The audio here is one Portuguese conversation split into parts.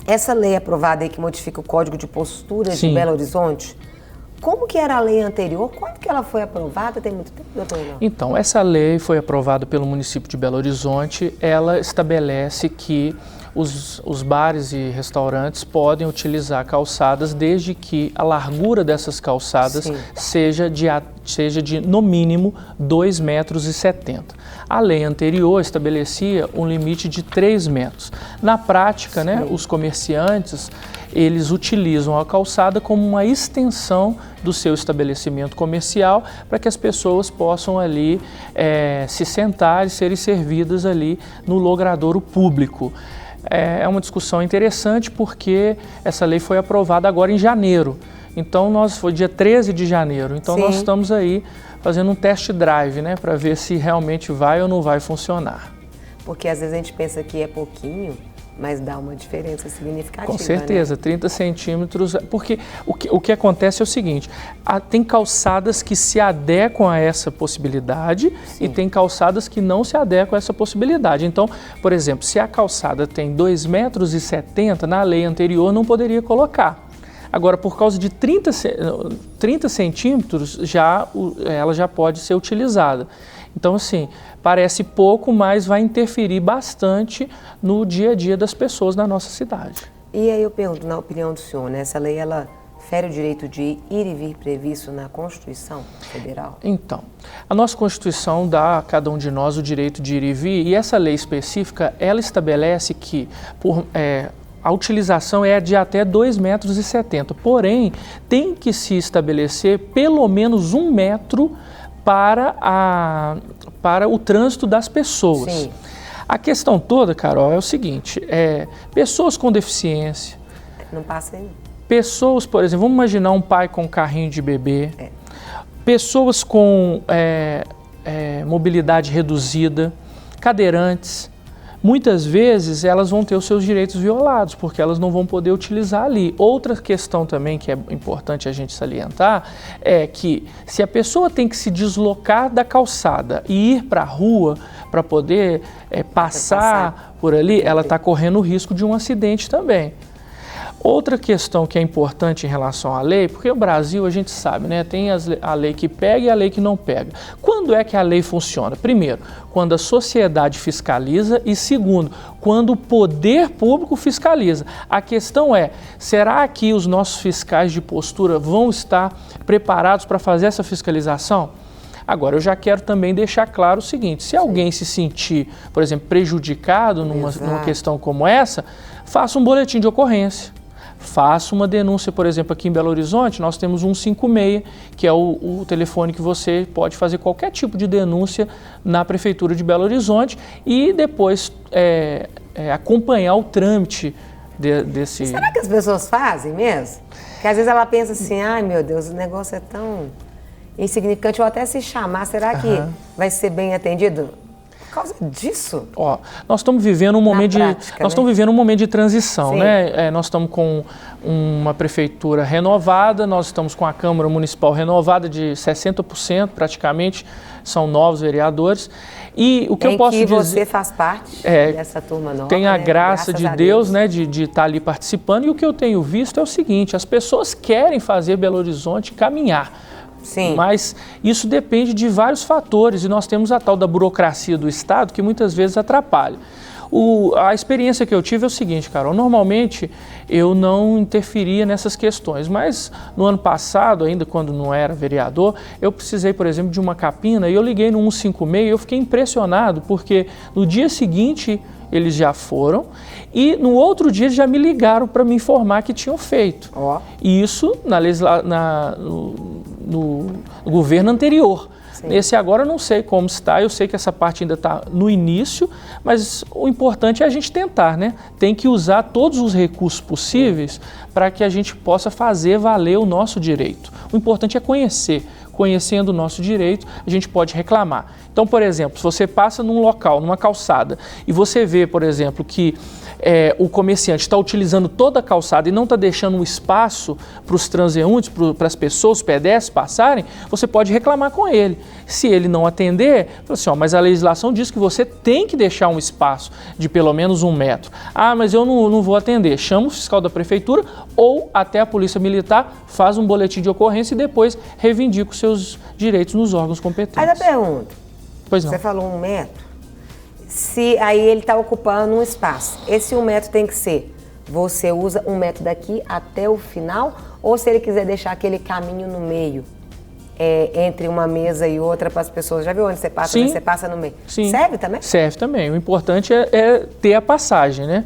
Essa lei aprovada aí que modifica o Código de Posturas de Belo Horizonte, como que era a lei anterior? Quando que ela foi aprovada? Tem muito tempo, doutor? Então, essa lei foi aprovada pelo município de Belo Horizonte. Ela estabelece que os bares e restaurantes podem utilizar calçadas desde que a largura dessas calçadas seja de, no mínimo, 2,70 metros. A lei anterior estabelecia um limite de 3 metros. Na prática, né, os comerciantes, eles utilizam a calçada como uma extensão do seu estabelecimento comercial para que as pessoas possam ali se sentar e serem servidas ali no logradouro público. É uma discussão interessante porque essa lei foi aprovada agora em janeiro. Então, foi dia 13 de janeiro. Então, nós estamos aí fazendo um test drive, né, para ver se realmente vai ou não vai funcionar. Porque às vezes a gente pensa que é pouquinho, mas dá uma diferença significativa. Com certeza, né? 30 centímetros, porque o que acontece é o seguinte, tem calçadas que se adequam a essa possibilidade e tem calçadas que não se adequam a essa possibilidade. Então, por exemplo, se a calçada tem 2,70 metros, na lei anterior não poderia colocar. Agora, por causa de 30 centímetros, ela já pode ser utilizada. Então, assim, parece pouco, mas vai interferir bastante no dia a dia das pessoas na nossa cidade. E aí eu pergunto, na opinião do senhor, né, essa lei, ela fere o direito de ir e vir previsto na Constituição Federal? Então, a nossa Constituição dá a cada um de nós o direito de ir e vir, e essa lei específica, ela estabelece que a utilização é de até 2,70 metros, porém, tem que se estabelecer pelo menos 1 metro para o trânsito das pessoas. Sim. A questão toda, Carol, é o seguinte, pessoas com deficiência... Não passa aí. Pessoas, por exemplo, vamos imaginar um pai com carrinho de bebê, pessoas com mobilidade reduzida, cadeirantes. Muitas vezes elas vão ter os seus direitos violados, porque elas não vão poder utilizar ali. Outra questão também que é importante a gente salientar é que se a pessoa tem que se deslocar da calçada e ir para a rua para poder passar por ali, ela está correndo o risco de um acidente também. Outra questão que é importante em relação à lei, porque o Brasil, a gente sabe, né, tem a lei que pega e a lei que não pega. Quando é que a lei funciona? Primeiro, quando a sociedade fiscaliza e segundo, quando o poder público fiscaliza. A questão é, será que os nossos fiscais de postura vão estar preparados para fazer essa fiscalização? Agora, eu já quero também deixar claro o seguinte, se alguém se sentir, por exemplo, prejudicado numa questão como essa, faça um boletim de ocorrência. Faça uma denúncia, por exemplo, aqui em Belo Horizonte, nós temos 156, que é o telefone que você pode fazer qualquer tipo de denúncia na Prefeitura de Belo Horizonte e depois acompanhar o trâmite desse... Será que as pessoas fazem mesmo? Porque às vezes ela pensa assim, ai meu Deus, o negócio é tão insignificante, ou até se chamar, será que vai ser bem atendido? Por causa disso? Nós estamos vivendo um momento de transição, né? Nós estamos com uma prefeitura renovada, nós estamos com a Câmara Municipal renovada de 60%, praticamente, são novos vereadores. E o que eu posso dizer... que você faz parte dessa turma nova. Tem a graça de Deus, né, de estar ali participando. E o que eu tenho visto é o seguinte, as pessoas querem fazer Belo Horizonte caminhar. Sim. Mas isso depende de vários fatores e nós temos a tal da burocracia do Estado que muitas vezes atrapalha. A experiência que eu tive é o seguinte, Carol, normalmente eu não interferia nessas questões, mas no ano passado, ainda quando não era vereador, eu precisei, por exemplo, de uma capina e eu liguei no 156 e eu fiquei impressionado porque no dia seguinte eles já foram e no outro dia já me ligaram para me informar que tinham feito. E isso no governo anterior. Sim. Esse agora eu não sei como está, eu sei que essa parte ainda está no início, mas o importante é a gente tentar, né? Tem que usar todos os recursos possíveis para que a gente possa fazer valer o nosso direito. O importante é conhecer. Conhecendo o nosso direito, a gente pode reclamar. Então, por exemplo, se você passa num local, numa calçada, e você vê, por exemplo, que o comerciante está utilizando toda a calçada e não está deixando um espaço para os transeuntes, para as pessoas, os pedestres passarem, você pode reclamar com ele. Se ele não atender, fala assim, mas a legislação diz que você tem que deixar um espaço de pelo menos 1 metro. Ah, mas eu não vou atender. Chama o fiscal da prefeitura ou até a polícia militar, faz um boletim de ocorrência e depois reivindica os seus direitos nos órgãos competentes. Aí eu pergunto, pois não. Você falou 1 metro, se aí ele está ocupando um espaço, esse 1 metro tem que ser, você usa 1 metro daqui até o final, ou se ele quiser deixar aquele caminho no meio, entre uma mesa e outra para as pessoas, já viu onde você passa, Sim. Você passa no meio? Sim. Serve também? Serve também, o importante é ter a passagem, né?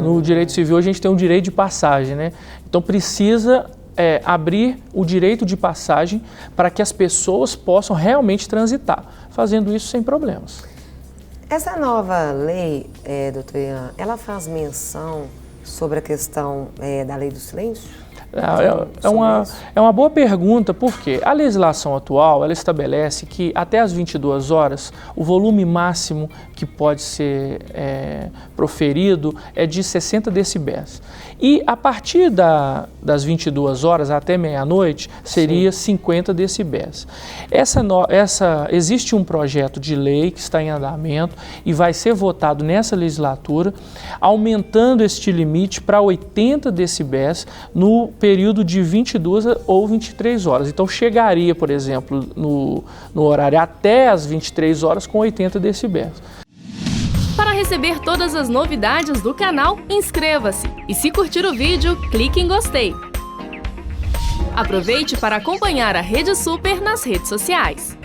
No direito civil a gente tem um direito de passagem, né? Então precisa abrir o direito de passagem para que as pessoas possam realmente transitar, fazendo isso sem problemas. Essa nova lei, doutor Ian, ela faz menção sobre a questão da lei do silêncio? É uma boa pergunta, porque a legislação atual, ela estabelece que até as 22 horas, o volume máximo que pode ser proferido é de 60 decibéis. E a partir das 22 horas até meia-noite, seria 50 decibéis. Existe um projeto de lei que está em andamento e vai ser votado nessa legislatura, aumentando este limite para 80 decibéis no período de 22 ou 23 horas. Então chegaria, por exemplo, no horário até as 23 horas com 80 decibéis. Para receber todas as novidades do canal, inscreva-se e se curtir o vídeo, clique em gostei. Aproveite para acompanhar a Rede Super nas redes sociais.